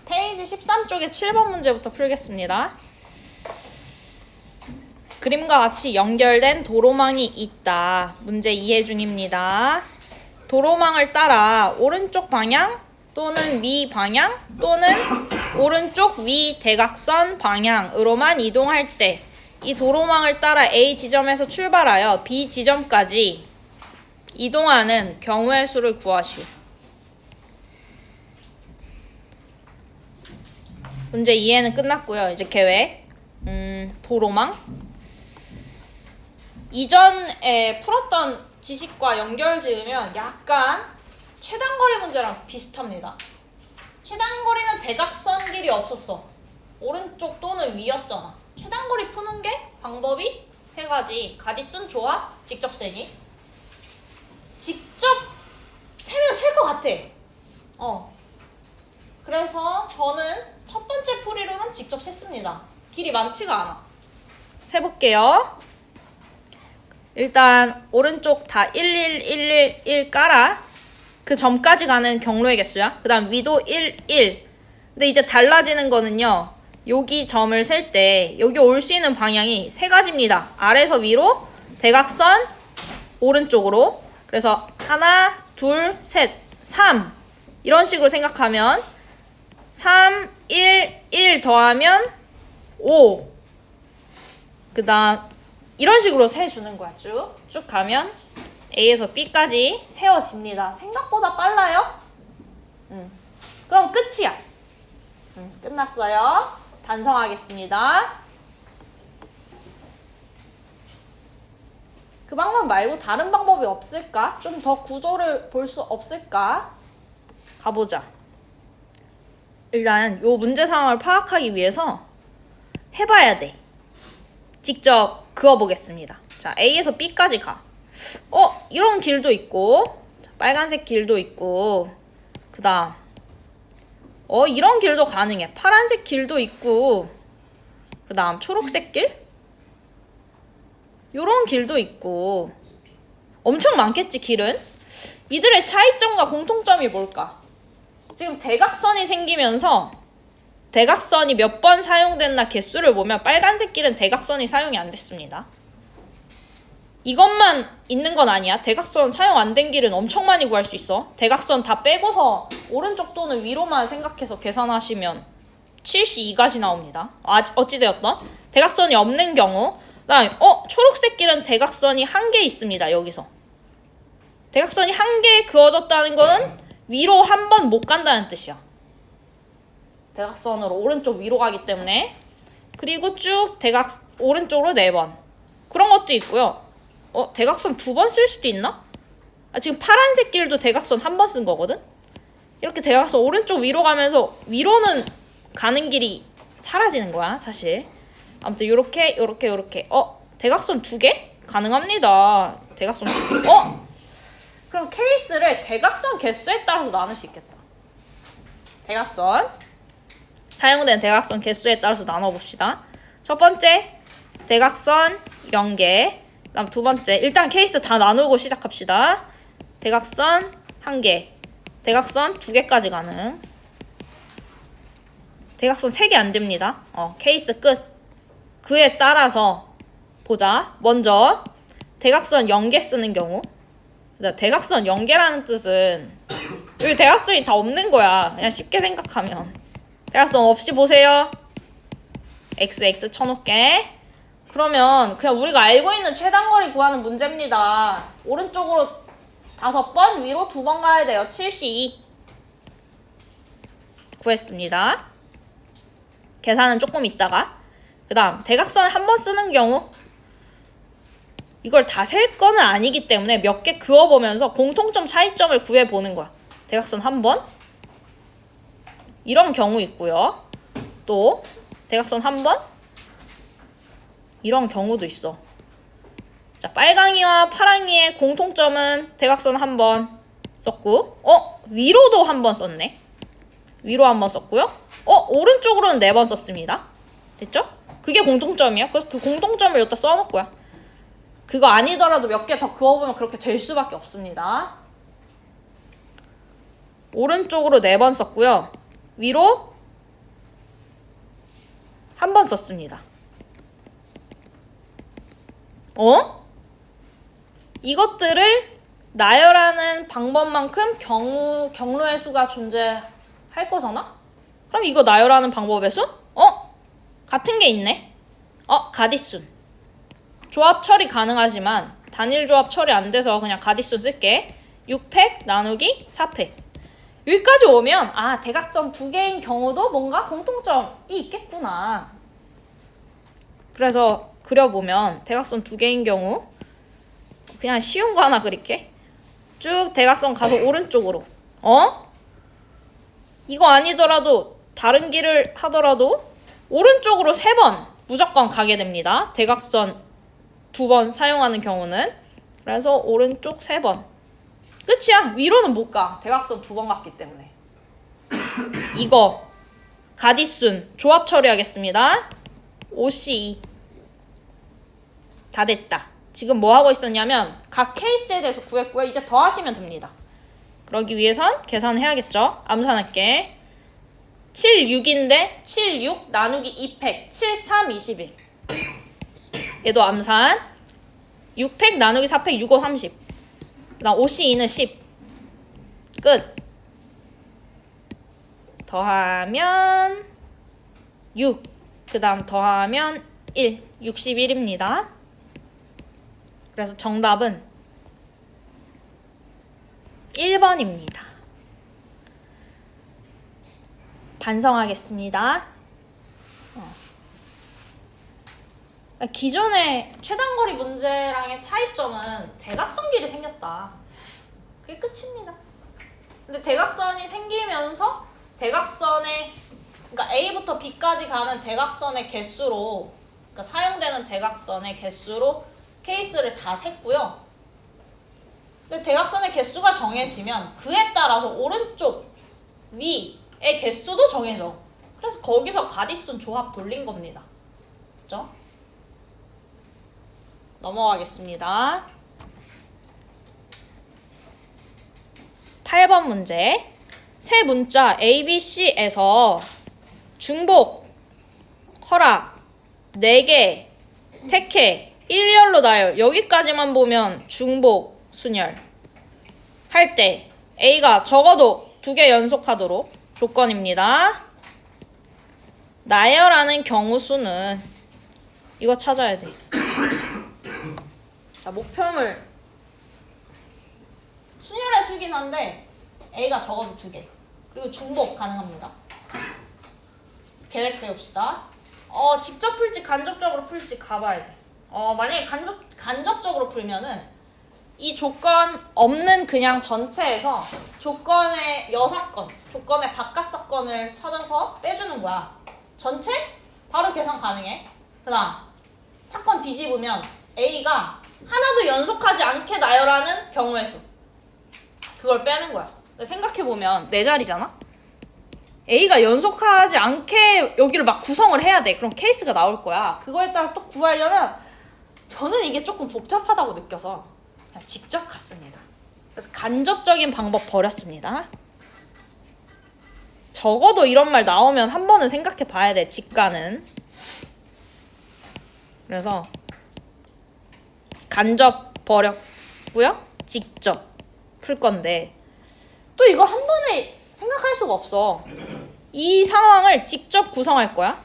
페이지 13쪽에 7번 문제부터 풀겠습니다. 그림과 같이 연결된 도로망이 있다. 문제 이해 중입니다. 도로망을 따라 오른쪽 방향 또는 위 방향 또는 오른쪽 위 대각선 방향으로만 이동할 때 이 도로망을 따라 A 지점에서 출발하여 B 지점까지 이동하는 경우의 수를 구하시오. 문제 이해는 끝났고요. 이제 계획. 도로망. 이전에 풀었던 지식과 연결 지으면 약간 최단거리 문제랑 비슷합니다. 최단거리는 대각선 길이 없었어. 오른쪽 또는 위였잖아. 최단거리 푸는 게 방법이 세 가지. 가디슨, 조합, 직접 세기. 직접 세면 셀 것 같아. 그래서 저는 첫 번째 풀이로는 직접 셌습니다. 길이 많지가 않아. 세볼게요. 일단 오른쪽 다 11111 깔아. 그 점까지 가는 경로의 개수야. 그 다음 위도 11. 근데 이제 달라지는 거는요. 여기 점을 셀 때 여기 올 수 있는 방향이 세 가지입니다. 아래에서 위로, 대각선, 오른쪽으로. 그래서 하나, 둘, 셋, 3 이런 식으로 생각하면 3, 1, 1 더하면 5. 그 다음 이런 식으로 세주는 거야. 쭉 가면 A에서 B까지 세워집니다. 생각보다 빨라요? 그럼 끝이야. 끝났어요. 반성하겠습니다. 그 방법 말고 다른 방법이 없을까? 좀 더 구조를 볼 수 없을까? 가보자. 일단 요 문제 상황을 파악하기 위해서 해봐야 돼. 직접 그어보겠습니다. 자, A에서 B까지 가. 이런 길도 있고, 자, 빨간색 길도 있고, 그 다음 이런 길도 가능해. 파란색 길도 있고, 그 다음 초록색 길? 요런 길도 있고. 엄청 많겠지, 길은? 이들의 차이점과 공통점이 뭘까? 지금 대각선이 생기면서 대각선이 몇 번 사용됐나 개수를 보면 빨간색 길은 대각선이 사용이 안 됐습니다. 이것만 있는 건 아니야. 대각선 사용 안 된 길은 엄청 많이 구할 수 있어. 대각선 다 빼고서 오른쪽 또는 위로만 생각해서 계산하시면 72가지 나옵니다. 어찌되었던 대각선이 없는 경우. 그다음에 초록색 길은 대각선이 한 개 있습니다. 여기서 대각선이 한 개 그어졌다는 거는 위로 한 번 못 간다는 뜻이야. 대각선으로 오른쪽 위로 가기 때문에. 그리고 쭉 오른쪽으로 4번. 그런 것도 있고요. 대각선 2번 쓸 수도 있나? 지금 파란색 길도 대각선 한 번 쓴 거거든? 이렇게 대각선 오른쪽 위로 가면서 위로는 가는 길이 사라지는 거야, 사실. 아무튼 요렇게 대각선 2개? 가능합니다. 대각선 2개. 그럼 케이스를 대각선 개수에 따라서 나눌 수 있겠다. 대각선. 사용된 대각선 개수에 따라서 나눠봅시다. 첫 번째, 대각선 0개. 그다음 두 번째, 일단 케이스 다 나누고 시작합시다. 대각선 1개, 대각선 2개까지 가능. 대각선 3개 안 됩니다. 케이스 끝. 그에 따라서 보자. 먼저 대각선 0개 쓰는 경우. 대각선 0개라는 뜻은 여기 대각선이 다 없는 거야. 그냥 쉽게 생각하면 대각선 없이 보세요. XX 쳐놓게. 그러면 그냥 우리가 알고 있는 최단거리 구하는 문제입니다. 오른쪽으로 5번, 위로 2번 가야 돼요. 72 구했습니다. 계산은 조금 있다가. 그 다음 대각선 한 번 쓰는 경우. 이걸 다 셀 거는 아니기 때문에 몇 개 그어보면서 공통점 차이점을 구해보는 거야. 대각선 한 번. 이런 경우 있고요. 또 대각선 한 번. 이런 경우도 있어. 자, 빨강이와 파랑이의 공통점은 대각선 한 번 썼고, 위로도 한 번 썼네. 위로 한 번 썼고요. 오른쪽으로는 4번 썼습니다. 됐죠? 그게 공통점이야. 그래서 그 공통점을 여기다 써놓고요. 그거 아니더라도 몇 개 더 그어보면 그렇게 될 수밖에 없습니다. 오른쪽으로 4번 썼고요. 위로 한 번 썼습니다. 이것들을 나열하는 방법만큼 경로의 수가 존재할 거잖아? 그럼 이거 나열하는 방법의 수? 같은 게 있네. 가디순. 조합 처리 가능하지만 단일 조합 처리 안 돼서 그냥 가디순 쓸게. 6팩 나누기 4팩. 여기까지 오면 대각선 두 개인 경우도 뭔가 공통점이 있겠구나. 그래서 그려보면 대각선 두 개인 경우 그냥 쉬운 거 하나 그릴게. 쭉 대각선 가서 오른쪽으로. 이거 아니더라도 다른 길을 하더라도 오른쪽으로 3번 무조건 가게 됩니다. 대각선 2번 사용하는 경우는. 그래서 오른쪽 3번. 끝이야. 위로는 못 가. 대각선 2번 갔기 때문에. 이거 가디순 조합 처리하겠습니다. OC2 다 됐다. 지금 뭐 하고 있었냐면 각 케이스에 대해서 구했고요. 이제 더 하시면 됩니다. 그러기 위해선 계산해야겠죠. 암산할게. 7, 6인데 7, 6 나누기 2팩 7, 3, 21. 얘도 암산. 6팩 나누기 4팩 6, 5, 30. 그다음 5C2는 10. 끝. 더하면 6. 그 다음 더하면 1. 61입니다. 그래서 정답은 1번입니다. 반성하겠습니다. 기존의 최단거리 문제랑의 차이점은 대각선 길이 생겼다. 그게 끝입니다. 근데 대각선이 생기면서 그러니까 A부터 B까지 가는 대각선의 개수로, 그러니까 사용되는 대각선의 개수로 케이스를 다 셌고요. 근데 대각선의 개수가 정해지면 그에 따라서 오른쪽 위의 개수도 정해져. 그래서 거기서 가디순 조합 돌린 겁니다. 그죠? 넘어가겠습니다. 8번 문제. 세 문자 ABC에서 중복, 허락, 4개, 택해, 일렬로 나열. 여기까지만 보면 중복, 순열. 할 때 A가 적어도 2개 연속하도록 조건입니다. 나열하는 경우 수는 이거 찾아야 돼. 자, 목표물 순열의 수긴 한데 A가 적어도 2개. 그리고 중복 가능합니다. 계획 세웁시다. 직접 풀지 간접적으로 풀지 가봐야 돼. 만약에 간접적으로 풀면은 이 조건 없는 그냥 전체에서 조건의 여사건, 조건의 바깥 사건을 찾아서 빼주는 거야. 전체? 바로 계산 가능해. 그 다음 사건 뒤집으면 A가 하나도 연속하지 않게 나열하는 경우의 수. 그걸 빼는 거야. 생각해보면 4자리잖아? A가 연속하지 않게 여기를 막 구성을 해야 돼. 그럼 케이스가 나올 거야. 그거에 따라 또 구하려면 저는 이게 조금 복잡하다고 느껴서 그냥 직접 갔습니다. 그래서 간접적인 방법 버렸습니다. 적어도 이런 말 나오면 한 번은 생각해 봐야 돼. 직가는. 그래서 간접 버렸고요. 직접 풀 건데 또 이걸 한 번에 생각할 수가 없어. 이 상황을 직접 구성할 거야.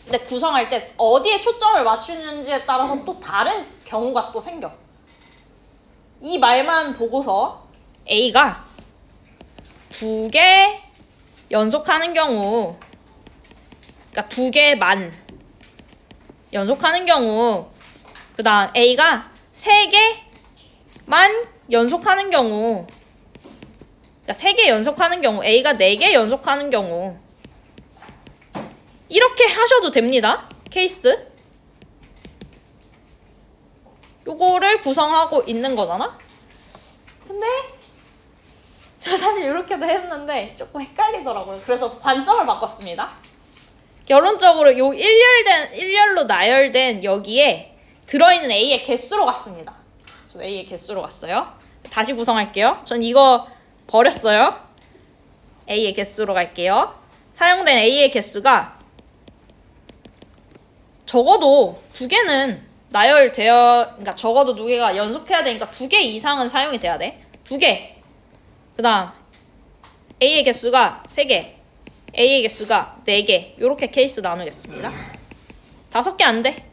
근데 구성할 때 어디에 초점을 맞추는지에 따라서 또 다른 경우가 또 생겨. 이 말만 보고서 A가 2개 연속하는 경우, 그러니까 2개만 연속하는 경우, 그 다음 A가 3개만 연속하는 경우, 그러니까 3개 연속하는 경우, A가 4개 연속하는 경우, 이렇게 하셔도 됩니다. 케이스. 요거를 구성하고 있는 거잖아. 근데 저 사실 이렇게도 했는데 조금 헷갈리더라고요. 그래서 관점을 바꿨습니다. 결론적으로 요 일렬로 나열된 여기에 들어있는 A의 개수로 갔습니다. 저 A의 개수로 갔어요. 다시 구성할게요. 전 이거 버렸어요. A의 개수로 갈게요. 사용된 A의 개수가 적어도 2개는 나열되어, 그러니까 적어도 2개가 연속해야 되니까 2개 이상은 사용이 돼야 돼. 2개. 그 다음 A의 개수가 3개, A의 개수가 4개. 요렇게 케이스 나누겠습니다. 5개 안 돼.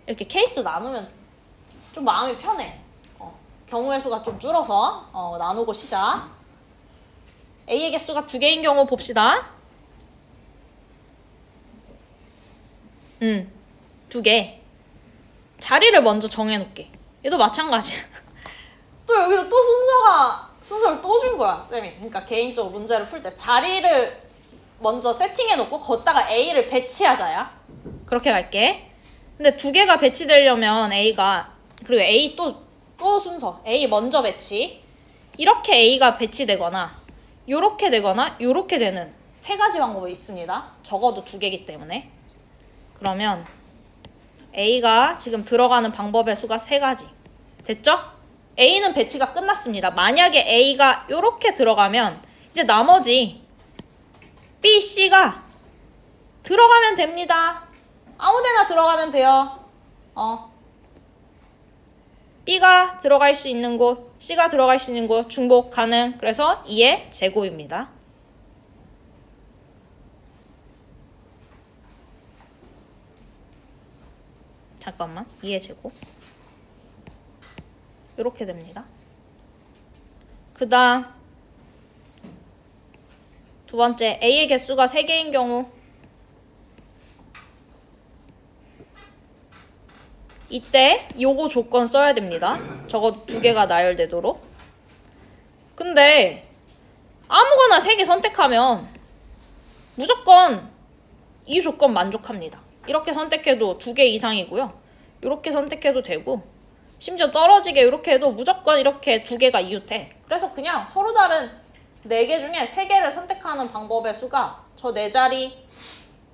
이렇게 케이스 나누면 좀 마음이 편해. 경우의 수가 좀 줄어서 나누고 시작. A의 개수가 2개인 경우 봅시다. 2개. 자리를 먼저 정해놓게. 얘도 마찬가지야. 또 여기서 또 순서를 또 준 거야, 쌤이. 그러니까 개인적으로 문제를 풀 때 자리를 먼저 세팅해놓고 거기다가 A를 배치하자야. 그렇게 갈게. 근데 2개가 배치되려면 A가, 그리고 A 또 순서. A 먼저 배치. 이렇게 A가 배치되거나 요렇게 되거나 요렇게 되는 3가지 방법이 있습니다. 적어도 2개이기 때문에. 그러면 A가 지금 들어가는 방법의 수가 3가지. 됐죠? A는 배치가 끝났습니다. 만약에 A가 요렇게 들어가면 이제 나머지 B, C가 들어가면 됩니다. 아무데나 들어가면 돼요. B가 들어갈 수 있는 곳, C가 들어갈 수 있는 곳 중복 가능. 그래서 2의 제곱입니다. 잠깐만, 2의 제곱. 이렇게 됩니다. 그 다음 두 번째, A의 개수가 3개인 경우 이때 요거 조건 써야 됩니다. 적어도 2개가 나열되도록. 근데 아무거나 3개 선택하면 무조건 이 조건 만족합니다. 이렇게 선택해도 2개 이상이고요. 이렇게 선택해도 되고, 심지어 떨어지게 이렇게 해도 무조건 이렇게 2개가 이웃해. 그래서 그냥 서로 다른 4개 중에 3개를 선택하는 방법의 수가 저 4자리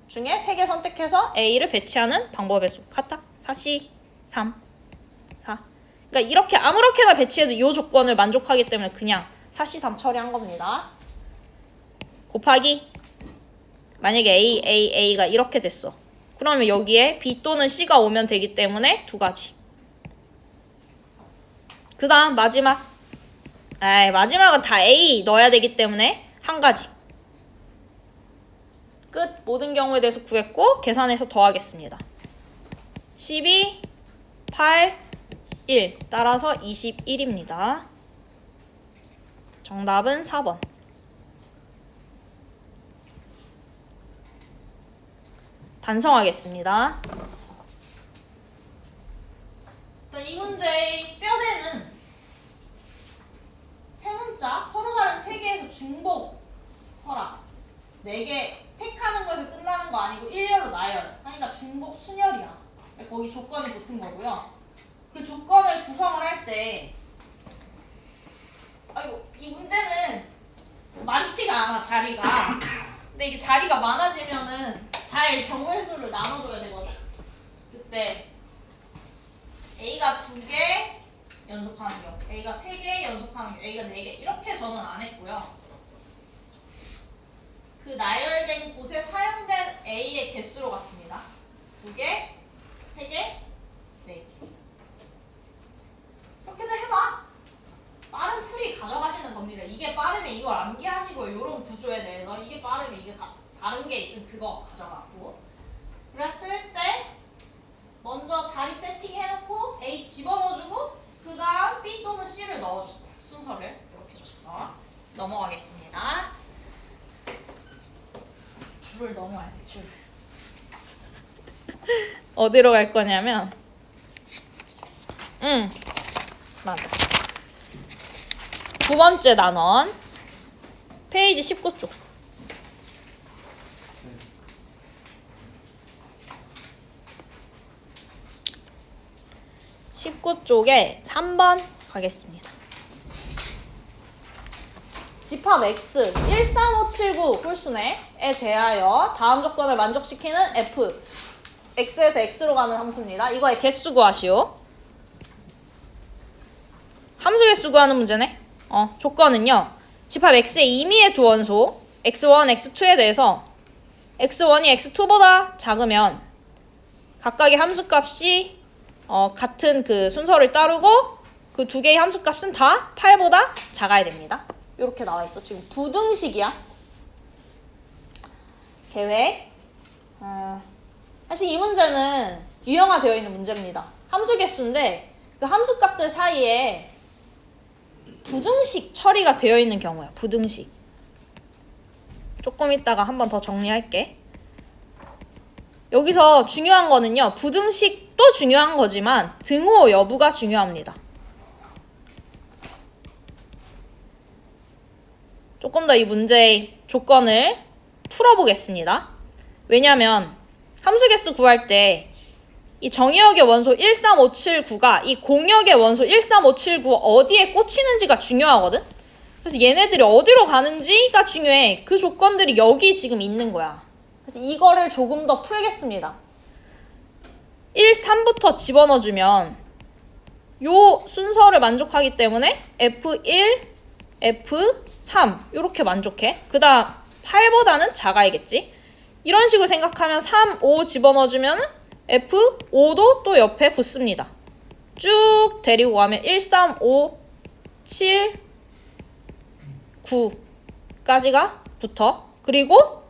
중에 3개 선택해서 A를 배치하는 방법의 수 같다. 4, 3, 4. 그러니까 이렇게 아무렇게나 배치해도 이 조건을 만족하기 때문에 그냥 4, 3 처리한 겁니다. 곱하기 만약에 A가 이렇게 됐어. 그러면 여기에 B 또는 C가 오면 되기 때문에 2가지. 그 다음 마지막은 다 A 넣어야 되기 때문에 1가지. 끝. 모든 경우에 대해서 구했고 계산해서 더하겠습니다. 12, 8, 1. 따라서 21입니다. 정답은 4번. 반성하겠습니다. 이 문제의 뼈대는 세 문자, 서로 다른 3개에서 중복 허락. 4개 택하는 거에서 끝나는 거 아니고 일렬로 나열. 그러니까 중복 순열이야. 거기 조건이 붙은 거고요. 그 조건을 구성을 할 때, 이 문제는 많지가 않아, 자리가. 근데 이게 자리가 많아지면은 잘 경우의 수를 나눠줘야 되거든. 그때 A가 2개 연속하는 경우, A가 3개 연속하는 경우, A가 4개 이렇게 저는 안 했고요. 그 나열된 곳에 사용된 A의 개수로 갔습니다. 2개, 3개, 4개. 이렇게도 해봐. 빠른 풀이 가져가시는 겁니다. 이게 빠르면 이걸 암기하시고 이런 구조에 대해서 이게 빠르면 이게 다른 게 있으면 그거 가져가고. 그랬을 때 먼저 자리 세팅해놓고 A 집어넣어주고 그 다음 B 또는 C를 넣어줬어. 순서를 이렇게 줬어. 넘어가겠습니다. 줄을 넘어야 돼. 줄. 어디로 갈 거냐면 맞아. 9번째 단원 페이지 19쪽. 19쪽에 3번 가겠습니다. 집합 X 13579 홀수네에 대하여 다음 조건을 만족시키는 F X에서 X로 가는 함수입니다. 이거의 개수 구하시오. 함수 개수 구하는 문제네. 조건은요. 집합 x의 임의의 두 원소 x1, x2에 대해서 x1이 x2보다 작으면 각각의 함수값이 같은 그 순서를 따르고 그 두 개의 함수값은 다 8보다 작아야 됩니다. 이렇게 나와 있어. 지금 부등식이야. 계획. 사실 이 문제는 유형화되어 있는 문제입니다. 함수 개수인데 그 함수값들 사이에 부등식 처리가 되어 있는 경우야. 부등식. 조금 이따가 한 번 더 정리할게. 여기서 중요한 거는요. 부등식도 중요한 거지만 등호 여부가 중요합니다. 조금 더 이 문제의 조건을 풀어보겠습니다. 왜냐하면 함수 개수 구할 때 이 정의역의 원소 13579가 이 공역의 원소 13579 어디에 꽂히는지가 중요하거든? 그래서 얘네들이 어디로 가는지가 중요해. 그 조건들이 여기 지금 있는 거야. 그래서 이거를 조금 더 풀겠습니다. 1, 3부터 집어넣어주면 요 순서를 만족하기 때문에 F1, F3 이렇게 만족해. 그 다음 8보다는 작아야겠지. 이런 식으로 생각하면 3, 5 집어넣어주면 F5도 또 옆에 붙습니다. 쭉 데리고 가면 1, 3, 5, 7, 9까지가 붙어. 그리고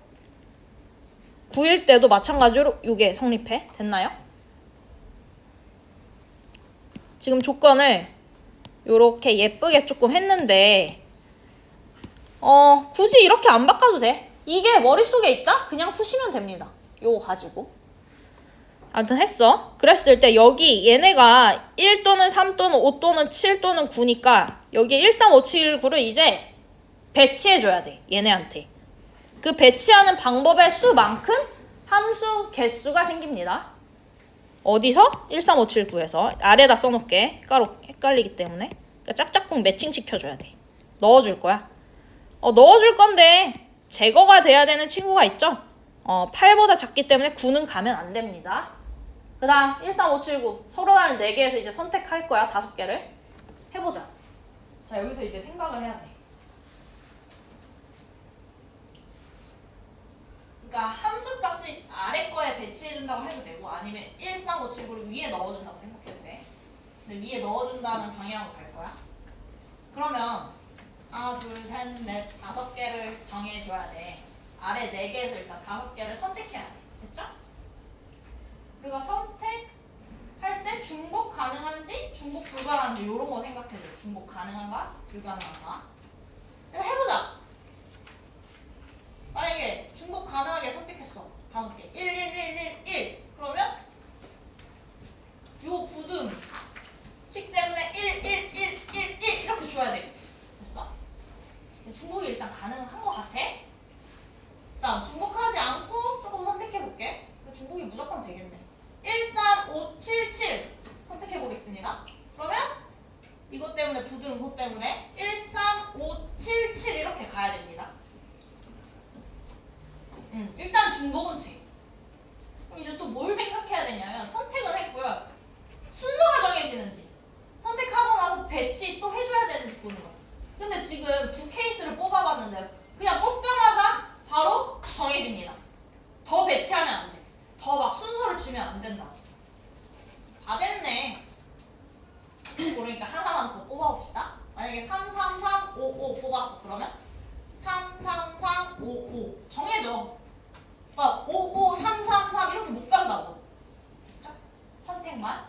9일 때도 마찬가지로 이게 성립해. 됐나요? 지금 조건을 요렇게 예쁘게 조금 했는데 굳이 이렇게 안 바꿔도 돼. 이게 머릿속에 있다? 그냥 푸시면 됩니다. 요거 가지고. 아무튼 했어. 그랬을 때 여기 얘네가 1 또는 3 또는 5 또는 7 또는 9니까 여기 1, 3, 5, 7, 9를 이제 배치해줘야 돼. 얘네한테. 그 배치하는 방법의 수만큼 함수 개수가 생깁니다. 어디서? 1, 3, 5, 7, 9에서. 아래에다 써놓을게. 헷갈리기 때문에. 그러니까 짝짝꿍 매칭 시켜줘야 돼. 넣어줄 거야. 넣어줄 건데 제거가 돼야 되는 친구가 있죠? 8보다 작기 때문에 9는 가면 안 됩니다. 그 다음 1, 3, 5, 7, 9 서로 다른 4개에서 이제 선택할 거야. 5개를. 해보자. 자, 여기서 이제 생각을 해야 돼. 그러니까 함수값이 아래 거에 배치해준다고 해도 되고 아니면 1, 3, 5, 7, 9를 위에 넣어준다고 생각해도 돼. 근데 위에 넣어준다는 방향으로 갈 거야. 그러면 하나, 둘, 셋, 넷, 5개를 정해줘야 돼. 아래 4개에서 일단 5개를 선택해야 돼. 됐죠? 우리가 선택할 때 중복 가능한지 중복 불가능한지 이런 거 생각해줘. 중복 가능한가? 불가능한가? 그러니까 해보자. 만약에 중복 가능하게 선택했어. 5개. 1, 1, 1, 1, 1. 그러면 요 부등식 때문에 1, 1, 1, 1, 1 이렇게 줘야 돼. 됐어? 중복이 일단 가능한 것 같아. 다음 중복하지 않고 조금 선택해볼게. 중복이 무조건 되겠네. 1, 3, 5, 7, 7 선택해보겠습니다. 그러면 이것 때문에 부등 그 때문에 1, 3, 5, 7, 7 이렇게 가야 됩니다. 일단 중복은 돼. 그럼 이제 또 뭘 생각해야 되냐면 선택은 했고요. 순서가 정해지는지 선택하고 나서 배치 또 해줘야 되는지 보는 거야. 근데 지금 두 케이스를 뽑아봤는데 그냥 뽑자마자 바로 정해집니다. 더 배치하면 안 돼. 더 막 순서를 주면 안 된다. 다 됐네. 혹시 모르니까 하나만 더 뽑아봅시다. 만약에 3, 3, 3, 5, 5 뽑았어. 그러면 3, 3, 3, 5, 5 정해져. 5, 5, 3, 3, 3 이렇게 못 간다고. 그쵸? 선택만.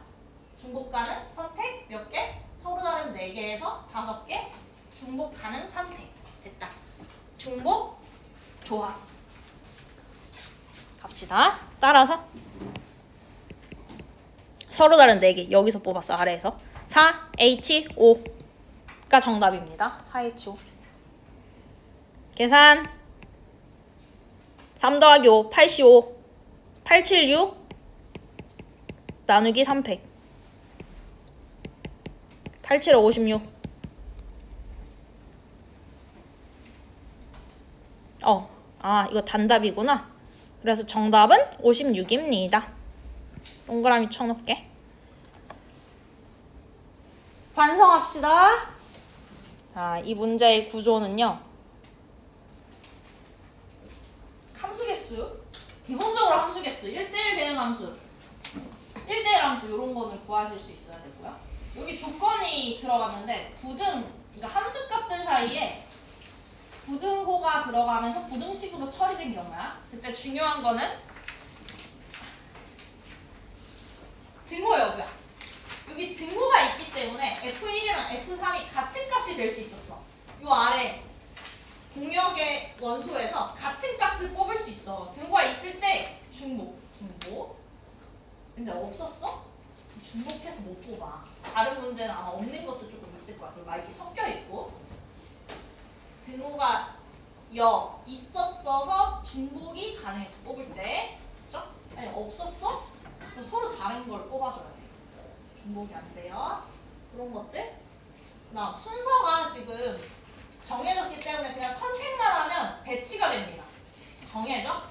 중복 가능 선택 몇 개? 서로 다른 4개에서 5개. 중복 가능 선택. 됐다. 중복 좋아. 갑시다. 따라서 서로 다른 4개 여기서 뽑았어. 아래에서 4H5가 정답입니다. 4H5 계산 3 더하기 5 85 876 나누기 300 87 56 이거 단답이구나. 그래서 정답은 56입니다. 동그라미 쳐놓을게. 반성합시다. 자, 이 문제의 구조는요. 함수 개수. 기본적으로 함수 개수. 1대1 대응 함수. 1대1 함수 이런 거는 구하실 수 있어야 되고요. 여기 조건이 들어갔는데 그러니까 함수 값들 사이에 부등호가 들어가면서 부등식으로 처리된 경우야. 그때 중요한 거는 등호 여부야. 여기 등호가 있기 때문에 F1이랑 F3이 같은 값이 될 수 있었어. 요 아래 공역의 원소에서 같은 값을 뽑을 수 있어. 등호가 있을 때 중복. 근데 없었어? 중복해서 못 뽑아. 다른 문제는 아마 없는 것도 조금 있을 거야. 그리고 막 섞여 있고. 등호가 있었어서 중복이 가능했어. 뽑을 때. 그죠? 아니 없었어? 그럼 서로 다른 걸 뽑아줘야 돼. 중복이 안 돼요. 그런 것들. 그다음 순서가 지금 정해졌기 때문에 그냥 선택만 하면 배치가 됩니다. 정해져?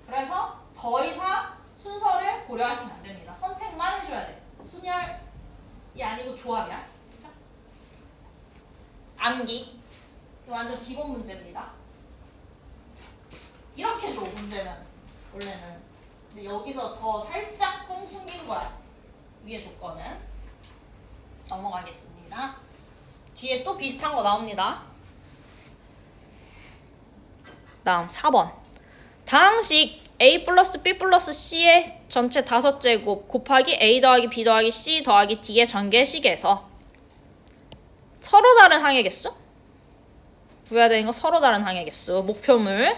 그래서 더 이상 순서를 고려하시면 안 됩니다. 선택만 해줘야 돼. 순열이 아니고 조합이야. 그쵸? 암기. 이거 완전 기본 문제입니다. 이렇게 줘, 문제는. 원래는. 근데 여기서 더 살짝 꿍 숨긴 거야. 위에 조건은. 넘어가겠습니다. 뒤에 또 비슷한 거 나옵니다. 다음 4번. 다항식 a 플러스 b 플러스 c의 전체 5제곱 곱하기 a 더하기 b 더하기 c 더하기 d의 전개식에서 서로 다른 항의 개수? 구해야 되는 거 서로 다른 항의 개수. 목표물.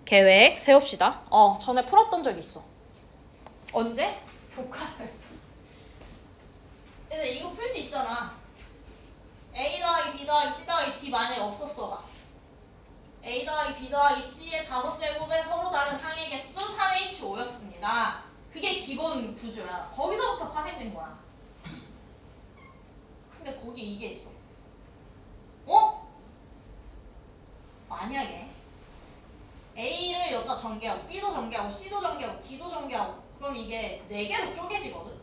계획 세웁시다. 전에 풀었던 적 있어. 언제? 교과서였어. 근데 이거 풀 수 있잖아. a 더하기 b 더하기 c 더하기 d 만약에 없었어. a 더하기 b 더하기 c의 5제곱의 서로 다른 항의 개수 3H5였습니다. 그게 기본 구조야. 거기서부터 파생된 거야. 근데 거기 이게 있어. 만약에 A를 여기다 전개하고 B도 전개하고 C도 전개하고 D도 전개하고 그럼 이게 4개로 쪼개지거든?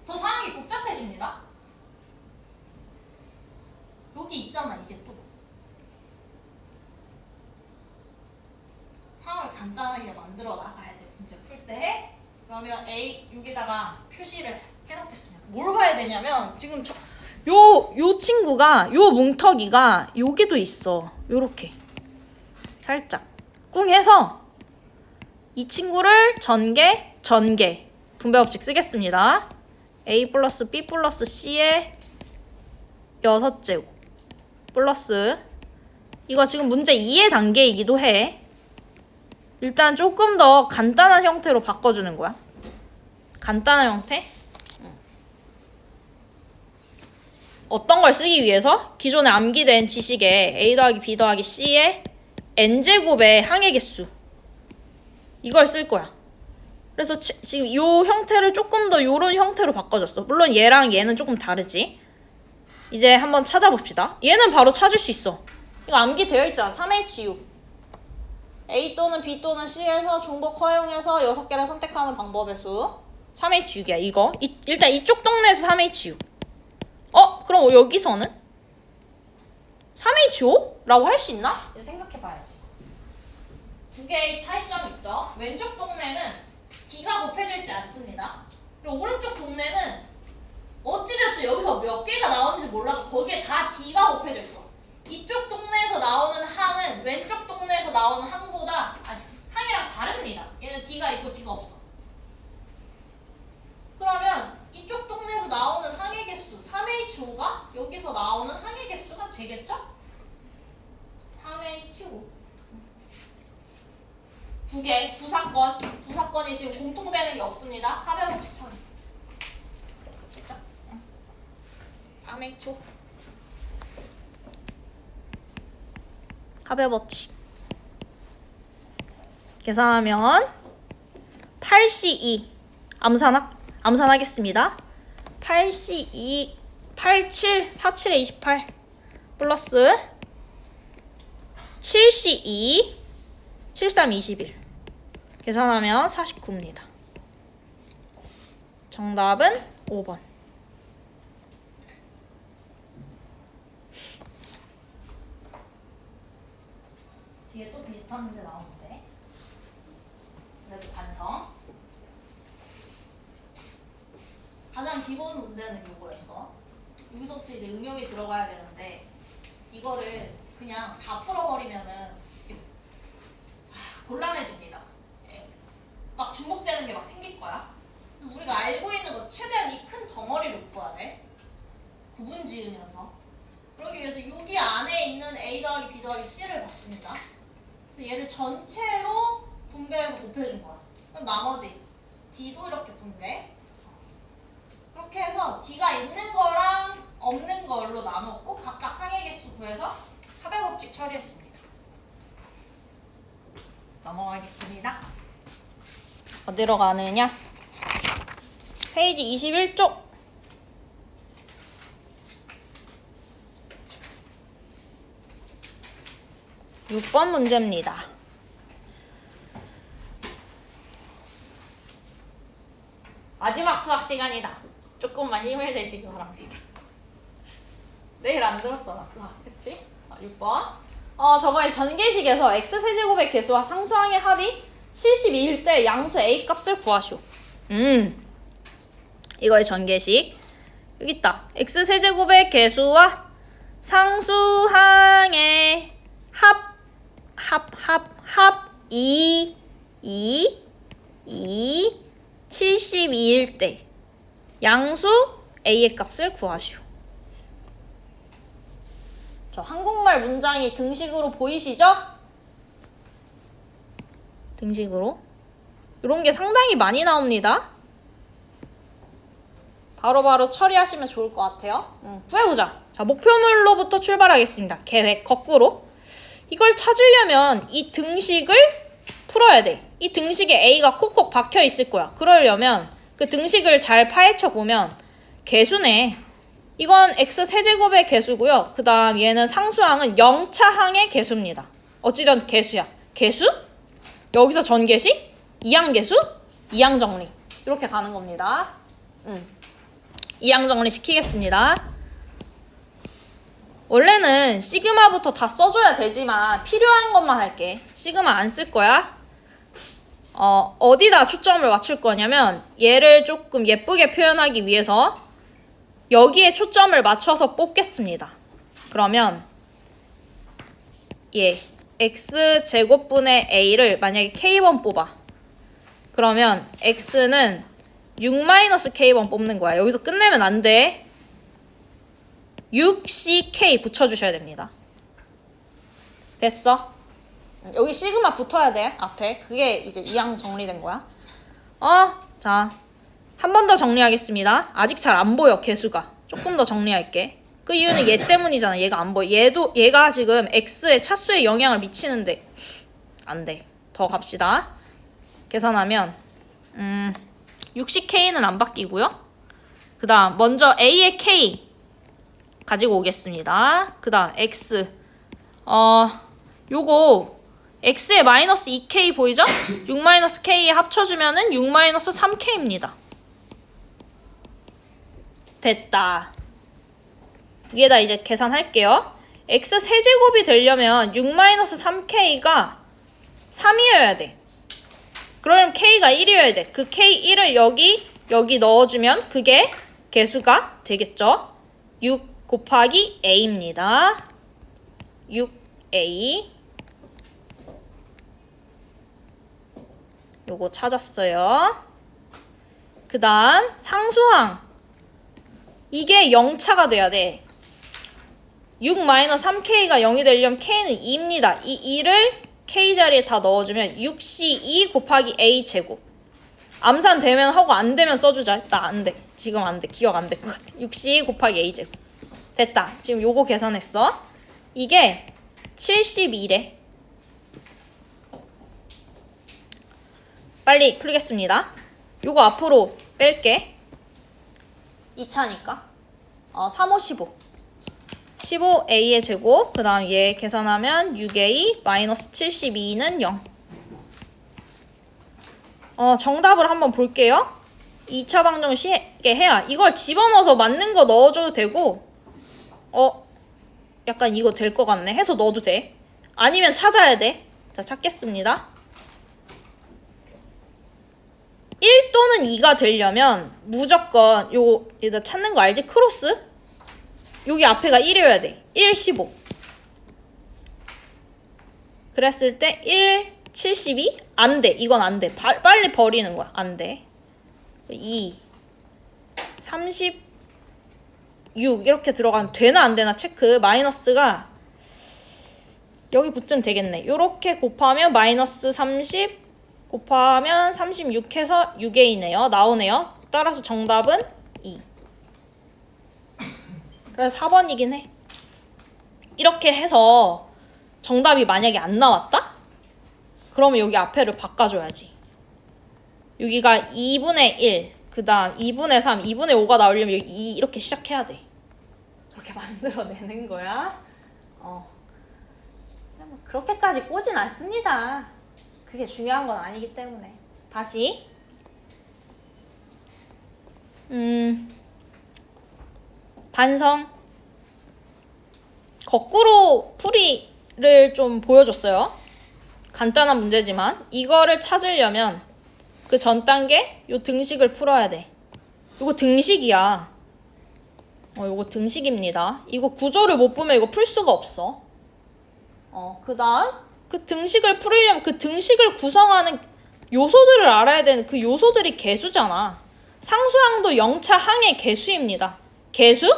더 상황이 복잡해집니다. 여기 있잖아, 이게 또. 상황을 간단하게 만들어 나가야 돼, 문제 풀 때. 그러면 A, 여기다가 표시를 해놓겠습니다. 뭘 봐야 되냐면, 지금 요 친구가, 요 뭉터기가 여기도 있어. 요렇게. 살짝. 꿍 해서 이 친구를 전개. 분배법칙 쓰겠습니다. A 플러스 B 플러스 C의 6제곱 플러스 이거 지금 문제 2의 단계이기도 해. 일단 조금 더 간단한 형태로 바꿔주는 거야. 간단한 형태. 어떤 걸 쓰기 위해서? 기존에 암기된 지식에 A 더하기 B 더하기 C의 N제곱의 항의 개수 이걸 쓸 거야. 그래서 지금 이 형태를 조금 더 이런 형태로 바꿔줬어. 물론 얘랑 얘는 조금 다르지. 이제 한번 찾아봅시다. 얘는 바로 찾을 수 있어. 이거 암기되어 있잖아. 3H6 A 또는 B 또는 C에서 중복 허용해서 6개를 선택하는 방법의 수 3H6이야. 이거 일단 이쪽 동네에서 3H6 그럼 여기서는 3H5? 라고 할 수 있나? 이제 생각해봐야지. 두 개의 차이점이 있죠. 왼쪽 동네는 D가 곱해져 있지 않습니다. 그리고 오른쪽 동네는 어찌됐든 여기서 몇 개가 나오는지 몰라도 거기에 다 D가 곱해져 있어. 이쪽 동네에서 나오는 항은 왼쪽 동네에서 나오는 항보다 항이랑 다릅니다. 얘는 D가 있고 D가 없어. 그러면 이쪽 동네에서 나오는 항의 개수 3H5가 여기서 나오는 항의 개수가 되겠죠? 3H5 두 사건이 지금 공통되는 게 없습니다. 합의 법칙 처리. 됐죠? 3H5 합의 법칙 계산하면 8C2 암산하겠습니다. 8C2 87 47에 28 플러스 7C2 73 21 계산하면 49입니다. 정답은 5번. 뒤에 또 비슷한 문제 나오는데. 그래도 반성. 가장 기본 문제는 이거였어. 여기서부터 이제 응용이 들어가야 되는데 이거를 그냥 다 풀어버리면은 곤란해집니다. 막 중복되는 게 막 생길 거야. 우리가 알고 있는 것 최대한 이 큰 덩어리를 묶어야 돼. 구분 지으면서. 그러기 위해서 여기 안에 있는 A 더하기 B 더하기 C를 봤습니다. 그래서 얘를 전체로 분배해서 곱해준 거야. 그럼 나머지 D도 이렇게 분배. 그렇게 해서 D가 있는 거랑 없는 걸로 나눴고 각각 항의 개수 구해서 합의 법칙 처리했습니다. 넘어가겠습니다. 어디로 가느냐? 페이지 21쪽. 6번 문제입니다. 마지막 수학 시간이다. 조금만 힘을 내시기 바랍니다. 내일 안 들었잖아, 수학. 그치? 6번. 저번에 전개식에서 x세제곱의 개수와 상수항의 합이 72일 때 양수 a 값을 구하시오. 이거의 전개식. 여기 있다. x세제곱의 개수와 상수항의 합 72일 때 양수 a의 값을 구하시오. 저 한국말 문장이 등식으로 보이시죠? 등식으로. 이런 게 상당히 많이 나옵니다. 바로바로 처리하시면 좋을 것 같아요. 구해보자. 자, 목표물로부터 출발하겠습니다. 계획, 거꾸로. 이걸 찾으려면 이 등식을 풀어야 돼. 이 등식에 A가 콕콕 박혀 있을 거야. 그러려면 그 등식을 잘 파헤쳐 보면 개수네. 이건 x세제곱의 개수고요. 그 다음 얘는 상수항은 0차항의 개수입니다. 어찌된 개수야. 개수? 여기서 전개식? 이항개수? 이항정리. 이렇게 가는 겁니다. 이항정리 시키겠습니다. 원래는 시그마부터 다 써줘야 되지만 필요한 것만 할게. 시그마 안 쓸 거야. 어디다 초점을 맞출 거냐면 얘를 조금 예쁘게 표현하기 위해서 여기에 초점을 맞춰서 뽑겠습니다. 그러면 x제곱분의 a를 만약에 k번 뽑아. 그러면 x는 6-k번 뽑는 거야. 여기서 끝내면 안 돼. 6ck 붙여주셔야 됩니다. 됐어? 여기 시그마 붙어야 돼. 앞에. 그게 이제 이항 정리된 거야. 자, 한 번 더 정리하겠습니다. 아직 잘 안 보여, 개수가. 조금 더 정리할게. 그 이유는 얘 때문이잖아. 얘가 안 보여. 얘가 지금 x의 차수에 영향을 미치는데 안 돼. 더 갑시다. 계산하면 60k는 안 바뀌고요. 그 다음 먼저 a의 k 가지고 오겠습니다. 그 다음 x 요거 x에 마이너스 2k 보이죠? 6-k에 합쳐주면은 6-3k입니다. 됐다. 위에다 이제 계산할게요. x 세제곱이 되려면 6-3k가 3이어야 돼. 그러면 k가 1이어야 돼. 그 k1을 여기 넣어주면 그게 개수가 되겠죠. 6 곱하기 a입니다. 6a. 요거 찾았어요. 그 다음 상수항. 이게 0차가 돼야 돼. 6-3k가 0이 되려면 k는 2입니다. 이 2를 k 자리에 다 넣어주면 6c2 곱하기 a 제곱. 암산 되면 하고 안 되면 써주자. 나 안 돼. 지금 안 돼. 기억 안 될 것 같아. 6c2 곱하기 a 제곱. 됐다. 지금 요거 계산했어. 이게 72래. 빨리 풀겠습니다. 요거 앞으로 뺄게. 2차니까. 3, 5, 15. 15a의 제곱. 그 다음 얘 계산하면 6a 마이너스 72는 0. 정답을 한번 볼게요. 2차 방정을 쉽게 해야. 이걸 집어넣어서 맞는 거 넣어줘도 되고, 약간 이거 될 것 같네. 해서 넣어도 돼. 아니면 찾아야 돼. 자, 찾겠습니다. 1 또는 2가 되려면 무조건 요거 얘들 찾는 거 알지? 크로스? 여기 앞에가 1이어야 돼. 1, 15. 그랬을 때 1, 72? 안 돼. 이건 안 돼. 빨리 버리는 거야. 안 돼. 2, 36 이렇게 들어가면 되나 안 되나 체크. 마이너스가 여기 붙으면 되겠네. 요렇게 곱하면 마이너스 30 곱하면 36 해서 6A네요. 나오네요. 따라서 정답은 2. 그래서 4번이긴 해. 이렇게 해서 정답이 만약에 안 나왔다? 그러면 여기 앞에를 바꿔줘야지. 여기가 2분의 1, 그 다음 2분의 3, 2분의 5가 나오려면 여기 2 이렇게 시작해야 돼. 그렇게 만들어내는 거야. 뭐 그렇게까지 꼬진 않습니다. 그게 중요한 건 아니기 때문에. 다시. 반성. 거꾸로 풀이를 좀 보여줬어요. 간단한 문제지만 이거를 찾으려면 그 전 단계 요 등식을 풀어야 돼. 이거 등식이야. 이거 등식입니다. 이거 구조를 못 보면 이거 풀 수가 없어. 그 다음 그 등식을 풀으려면 그 등식을 구성하는 요소들을 알아야 되는 그 요소들이 개수잖아. 상수항도 0차 항의 개수입니다. 개수?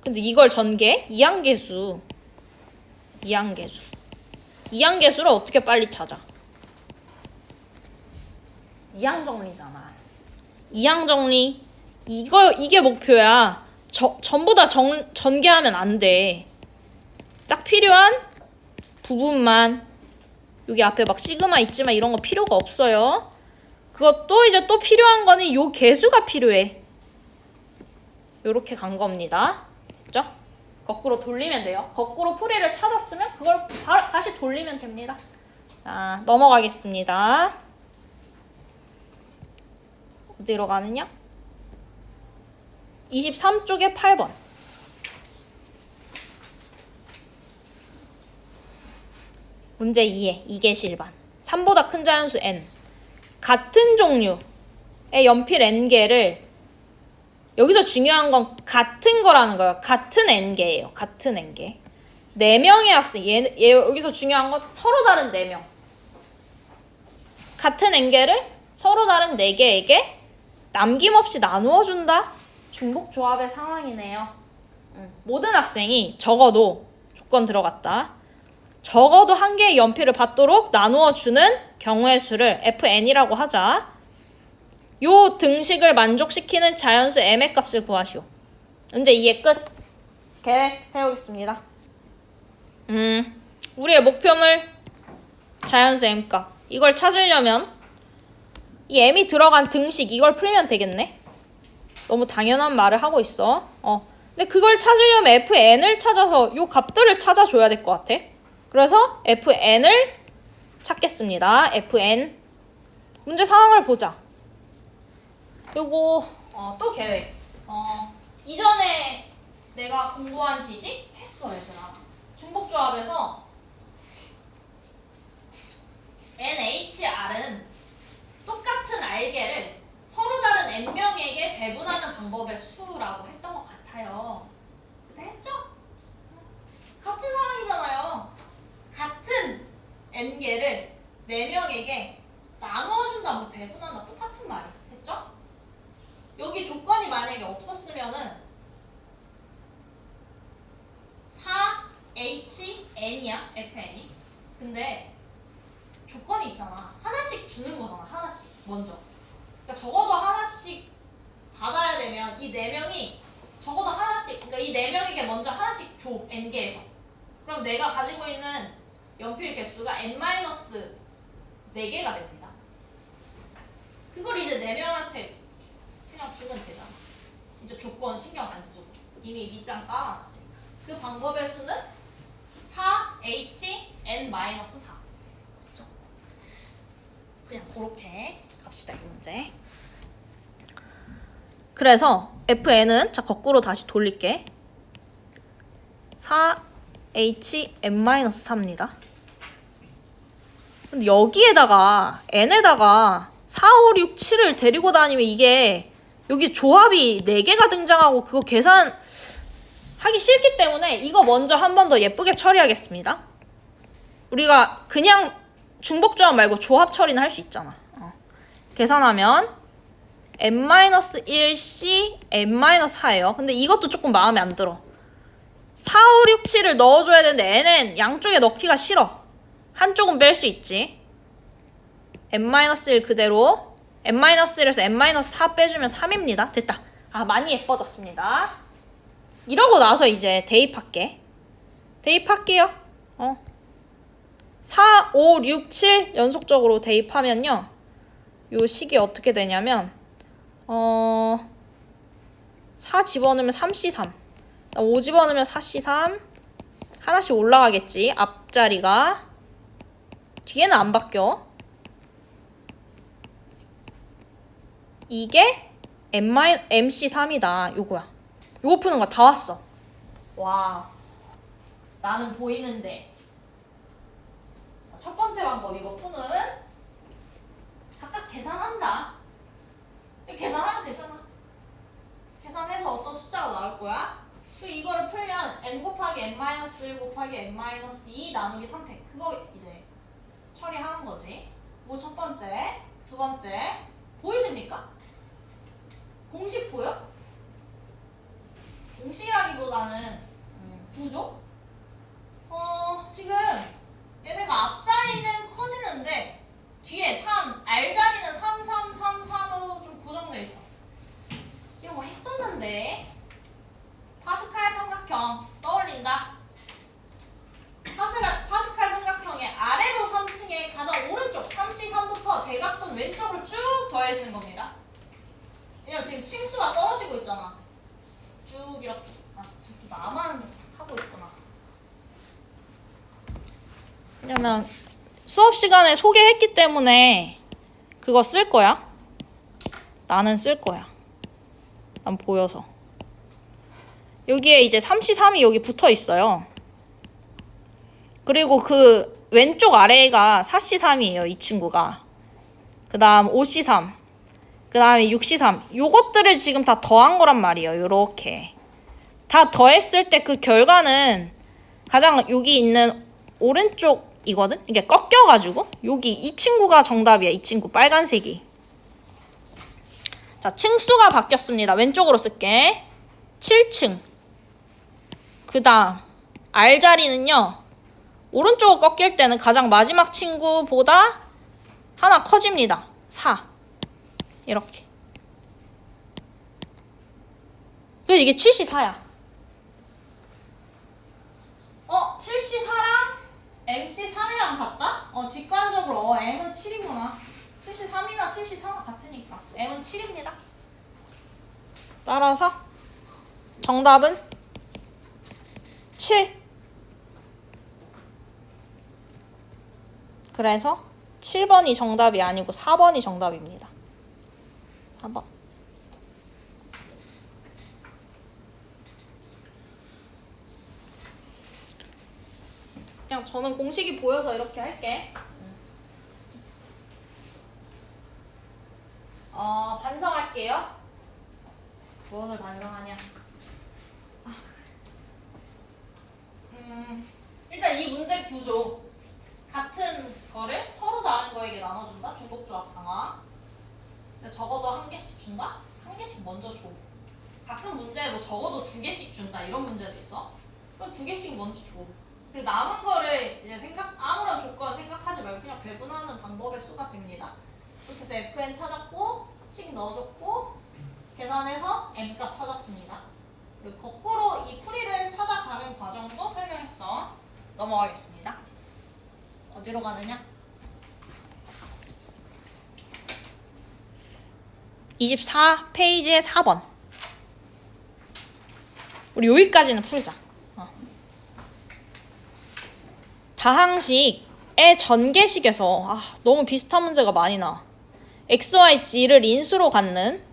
근데 이걸 전개? 이항개수. 이항개수. 이항개수를 어떻게 빨리 찾아? 이항정리잖아. 이항정리. 이게 목표야. 전부 다 전개하면 안 돼. 딱 필요한 부분만. 여기 앞에 막 시그마 있지만 이런 거 필요가 없어요. 그것도 이제 또 필요한 거는 요 개수가 필요해. 요렇게 간 겁니다. 됐죠? 거꾸로 돌리면 돼요. 거꾸로 풀이를 찾았으면 그걸 바로 다시 돌리면 됩니다. 자, 넘어가겠습니다. 어디로 가느냐? 23쪽에 8번. 문제 2에 이게 실반. 3보다 큰 자연수 n. 같은 종류의 연필 n개를 여기서 중요한 건 같은 거라는 거예요. 같은 n개예요. 같은 n개. 4명의 학생. 얘 여기서 중요한 건 서로 다른 4명. 같은 n개를 서로 다른 4개에게 남김없이 나누어 준다. 중복 조합의 상황이네요. 모든 학생이 적어도 조건 들어갔다. 적어도 한 개의 연필을 받도록 나누어 주는 경우의 수를 fn이라고 하자. 요 등식을 만족시키는 자연수 m의 값을 구하시오. 문제 2의 끝. 계획 세우겠습니다. 우리의 목표물 자연수 m값. 이걸 찾으려면 이 m이 들어간 등식 이걸 풀면 되겠네. 너무 당연한 말을 하고 있어. 근데 그걸 찾으려면 fn을 찾아서 요 값들을 찾아줘야 될 것 같아. 그래서 fn을 찾겠습니다. fn. 문제 상황을 보자. 요거 또 계획. 이전에 내가 공부한 지식 했어, 얘들아. 중복조합에서 NHR은 똑같은 알개를 서로 다른 n명에게 배분하는 방법의 수라고 했던 것 같아요. 그때 했죠? 같은 상황이잖아요. 같은 n개를 4명에게 나누어준다, 뭐 배분한다, 똑같은 말이 했죠? 여기 조건이 만약에 없었으면은 4HN이야, FN이. 근데 조건이 있잖아. 하나씩 주는 거잖아, 하나씩. 먼저. 그러니까 적어도 하나씩 받아야 되면 이 4명이 적어도 하나씩, 그러니까 이 4명에게 먼저 하나씩 줘, n개에서. 그럼 내가 가지고 있는 연필 개수가 n-4개가 됩니다. 그걸 이제 4명한테 그냥 주면 되잖아. 이제 조건 신경 안 쓰고 이미 밑장 깔아놨으니까. 그 방법의 수는 4hn-4. 그렇죠? 그냥 그렇게 갑시다, 이 문제. 그래서 fn은 자 거꾸로 다시 돌릴게. 4hn-4입니다. 근데 여기에다가 n에다가 4, 5, 6, 7을 데리고 다니면 이게 여기 조합이 4개가 등장하고 그거 계산하기 싫기 때문에 이거 먼저 한 번 더 예쁘게 처리하겠습니다. 우리가 그냥 중복조합 말고 조합 처리는 할 수 있잖아. 계산하면 n-1c n-4예요. 근데 이것도 조금 마음에 안 들어. 4, 5, 6, 7을 넣어줘야 되는데 n은 양쪽에 넣기가 싫어. 한쪽은 뺄 수 있지. n-1 그대로 n-1에서 n-4 빼주면 3입니다. 됐다. 아, 많이 예뻐졌습니다. 이러고 나서 이제 대입할게. 대입할게요. 4, 5, 6, 7 연속적으로 대입하면요. 요 식이 어떻게 되냐면 4 집어넣으면 3C3, 5 집어넣으면 4C3, 하나씩 올라가겠지. 앞자리가. 뒤에는 안 바뀌어. 이게 MC3이다. 요거야. 요거 푸는 거 다 왔어. 와, 나는 보이는데. 첫 번째 방법, 이거 푸는 각각 계산한다. 계산하면 되잖아. 계산해서 어떤 숫자가 나올 거야. 그리고 이거를 풀면 n 곱하기 n-1 곱하기 n-2 나누기 3팩. 그거 이제 처리하는 거지. 뭐 첫 번째, 두 번째. 보이십니까? 공식 보여? 공식이라기보다는 구조? 지금 얘네가 앞자리는 커지는데 뒤에 3, R자리는 3, 3, 3, 3으로 좀 고정돼 있어. 이런 거 했었는데. 파스칼 삼각형 떠올린다. 파스칼 삼각형의 아래로 3층에 가장 오른쪽 3C3부터 대각선 왼쪽으로 쭉 더해지는 겁니다. 왜냐면 지금 층수가 떨어지고 있잖아. 쭉 이렇게. 아, 저기 나만 하고 있구나. 왜냐면 수업 시간에 소개했기 때문에 그거 쓸 거야. 나는 쓸 거야. 난 보여서. 여기에 이제 3C3이 여기 붙어 있어요. 그리고 그 왼쪽 아래가 4C3이에요. 이 친구가. 그 다음 5C3. 그 다음에 6C3. 요것들을 지금 다 더한 거란 말이에요. 요렇게. 다 더했을 때 그 결과는 가장 여기 있는 오른쪽이거든? 이게 꺾여가지고 여기 이 친구가 정답이야. 이 친구 빨간색이. 자, 층수가 바뀌었습니다. 왼쪽으로 쓸게. 7층. 그 다음 R자리는요. 오른쪽으로 꺾일 때는 가장 마지막 친구보다 하나 커집니다. 4. 이렇게. 그래서 이게 7C4야. 7C4랑 MC3이랑 같다? 직관적으로 M은 7이구나. 73이나 74가 같으니까 M은 7입니다. 따라서 정답은 7. 그래서 7번이 정답이 아니고 4번이 정답입니다. 4번. 그냥 저는 공식이 보여서 이렇게 할게. 반성할게요. 무엇을 반성하냐? 일단 이 문제 구조. 같은 거를 서로 다른 거에게 나눠준다. 중복조합 상황. 근데 적어도 한 개씩 준다? 한 개씩 먼저 줘. 가끔 문제에 뭐 적어도 2개씩 준다. 이런 문제도 있어. 그럼 2개씩 먼저 줘. 그리고 남은 거를 이제 아무런 조건 생각하지 말고 그냥 배분하는 방법의 수가 됩니다. 이렇게 해서 fn 찾았고, 식 넣어줬고, 계산해서 m값 찾았습니다. 그리고 거꾸로 이 풀이를 찾아가는 과정도 설명했어. 넘어가겠습니다. 어디로 가느냐? 24페이지의 4번. 우리 여기까지는 풀자. 다항식의 전개식에서 너무 비슷한 문제가 많이 나와. x, y, g를 인수로 갖는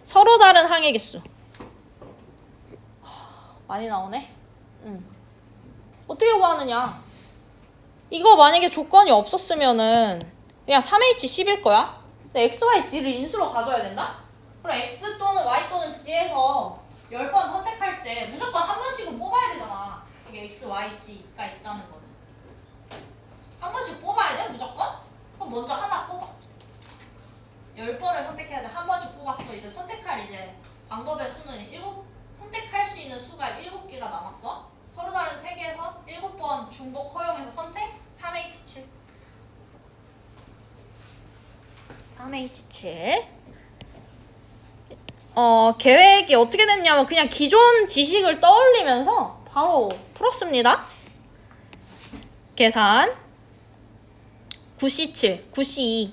서로 다른 항의 개수. 많이 나오네. 어떻게 구하느냐? 이거 만약에 조건이 없었으면은 그냥 3H10일 거야. 근데 X, Y, G를 인수로 가져야 된다? 그럼 X 또는 Y 또는 G에서 10번 선택할 때 무조건 한 번씩은 뽑아야 되잖아. 이게 X, Y, G가 있다는 거는. 한 번씩 뽑아야 돼, 무조건? 그럼 먼저 하나 뽑아. 10번을 선택해야 돼. 한 번씩 뽑았어. 이제 선택할 이제 방법의 수는 선택할 수 있는 수가 7개가 남았어. 서로 다른 3개에서 7번 중복 허용해서 선택 3H7. 3H7. 계획이 어떻게 됐냐면 그냥 기존 지식을 떠올리면서 바로 풀었습니다. 계산 9C7, 9C2,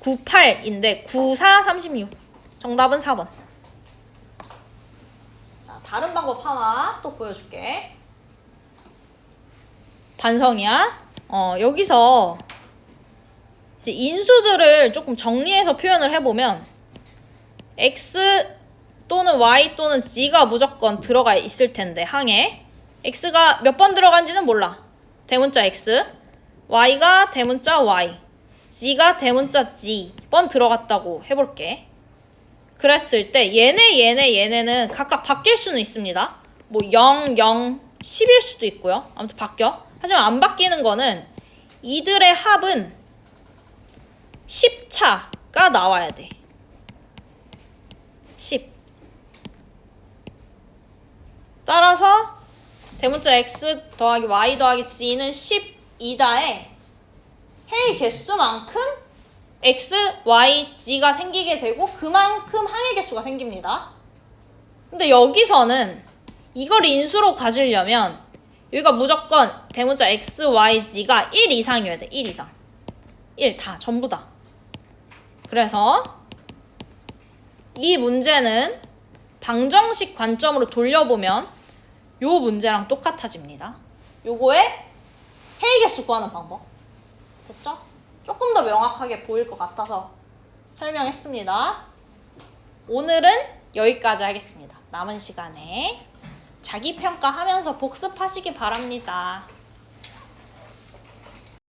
98인데 94, 36. 정답은 4번. 자, 다른 방법 하나 또 보여줄게. 반성이야. 여기서 이제 인수들을 조금 정리해서 표현을 해보면 X 또는 Y 또는 G가 무조건 들어가 있을 텐데 항에 X가 몇 번 들어간지는 몰라. 대문자 X, Y가 대문자 Y, G가 대문자 G 번 들어갔다고 해볼게. 그랬을 때 얘네는 각각 바뀔 수는 있습니다. 뭐 0, 0, 10일 수도 있고요. 아무튼 바뀌어. 하지만 안 바뀌는 거는 이들의 합은 10차가 나와야 돼. 10. 따라서 대문자 X 더하기 Y 더하기 G는 12다에 해의 개수만큼 X, Y, G가 생기게 되고 그만큼 항의 개수가 생깁니다. 근데 여기서는 이걸 인수로 가지려면 여기가 무조건 대문자 X, Y, G가 1 이상이어야 돼. 1 이상. 1 다 전부 다. 그래서 이 문제는 방정식 관점으로 돌려보면 요 문제랑 똑같아집니다. 요거의 해의 개수 구하는 방법. 됐죠? 조금 더 명확하게 보일 것 같아서 설명했습니다. 오늘은 여기까지 하겠습니다. 남은 시간에 자기평가하면서 복습하시기 바랍니다.